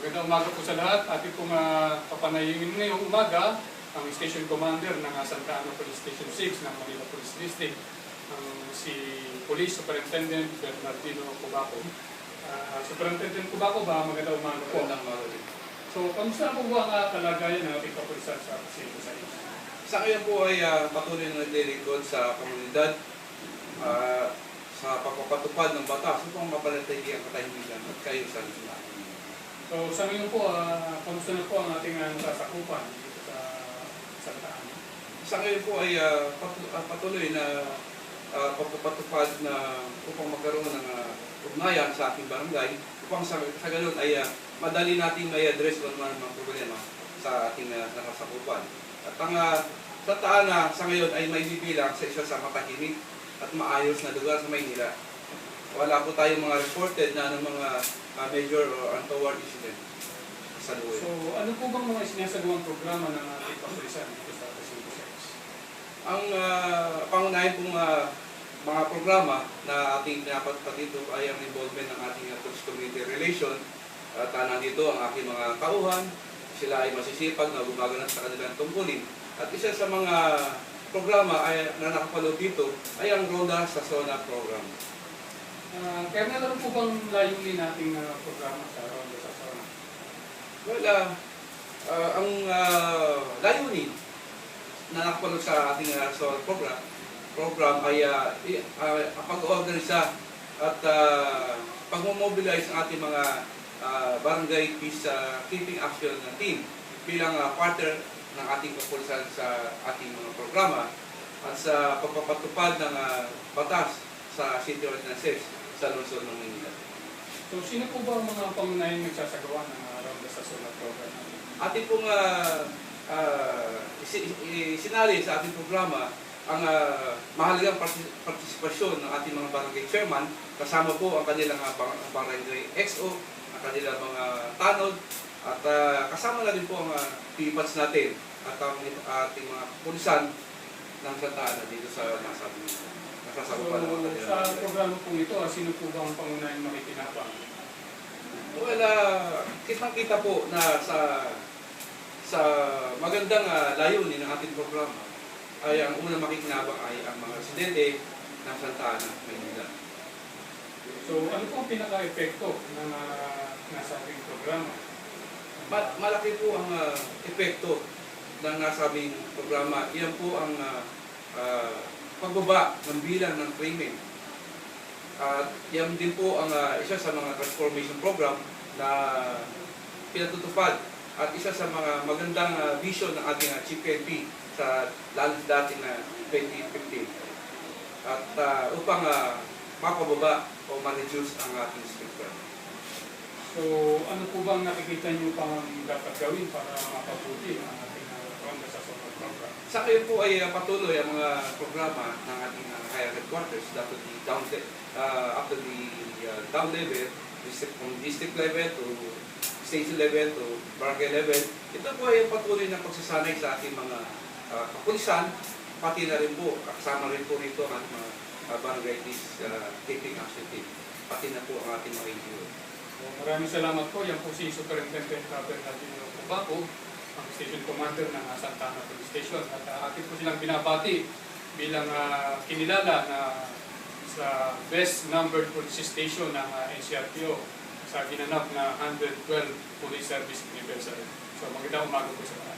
Magandang umaga po sa lahat. Ating pong papanayin ngayong umaga ang Station Commander ng Santa Ana Police Station 6 ng Manila Police District, si Police Superintendent Bernardino Cubaco. Superintendent Cubaco ba? Magandang umaga po. Magandang umaga rin. So, kamusta po ba ang kalagayan ng ating kapulisan sa Station 6? Sa ngayon po ay patuloy na naglilingkod sa komunidad sa pagpapatupad ng batas upang mapanatili ang katahimikan at kaayusan sa lahat. So, sa ngayon po, kamusta na po ang ating nasasakupan dito sa Santa Ana? Sa ngayon po ay patuloy na pagpapatupad na upang magkaroon ng ugnayan sa ating barangay upang sa ganun ay madali nating may address kung ano mga problema sa ating nakasakupan. At ang Santa Ana sa ngayon ay may bibilang sa isa sa matahimik at maayos na lugar sa Maynila. Wala po tayong mga reported na mga major or untoward incident sa lugar. So, ano po bang mga sinasagawang programa ng ating kapulisan dito sa Station 6? Ang pangunahin pong mga programa na ating pinapatupad dito ay ang involvement ng ating police-community relation. At nandito ang aking mga tauhan. Sila ay masisipag na gumaganap sa kanilang tungkulin. At isa sa mga programa na nakapalo dito ay ang Ronda sa Zona program. Kaya ano po bang layunin nating programa sa Ronda sa Zona? Well, ang layunin na nakapalo sa ating Zona program ay pag-organisa at pag-mobilize ang ating mga barangay peace keeping action team bilang partner ng ating kapulisan sa ating mga programa at sa pagpapatupad ng batas sa City Ordinances sa lungsod ng Manila. So, sino po ba ang mga pangunahing nagsasagawa ng Ronda sa Zona program natin? Ating pong sinali sa ating programa ang mahalagang partisipasyon ng ating mga barangay chairman, kasama po ang kanilang barangay XO, ang kanilang mga tanod, at kasama na rin po ang PIPADS natin at ang ating mga pulisan ng Santa Ana dito sa nasasakupan ng mga kanilang. Sa programa po ito, sino po ba ang pangunahing makikinabang? Well, kitang-kita po na sa magandang layunin ng ating programa ay ang unang makikinabang ay ang mga residente ng Santa Ana, Manila. So, ano po ang pinaka-epekto ng nasabing programa? Malaki po ang epekto ng nasabing programa. Iyan po ang pagbaba ng bilang ng krimen. At yan din po ang isa sa mga transformation program na pinatutupad at isa sa mga magandang vision ng ating Chief PNP sa lalo dating 2015. At upang mapababa o ma-reduce ang ating street crime. So, ano po bang nakikita niyo pang dapat gawin para mapabuti ang ating Ronda sa Zona program? Sa ngayon po ay patuloy ang mga programa ng ating higher headquarters up to the down level, from district level to station level to barangay level. Ito po ay patuloy na pagsasanay sa ating mga kapulisan, pati na rin po, kasama rin po rito ang mga barangay keeping action team, pati na po ang ating mga NGO. So, maraming salamat po. Yan po si Superintendent Bernardino Cubaco, ang Station Commander ng Santa Ana Police Station. At atin po silang binabati bilang kinilala na sa Best Numbered Police Station ng NCRPO sa ginanap na 112 Police Service Anniversary. So magandang umaga po sa mga.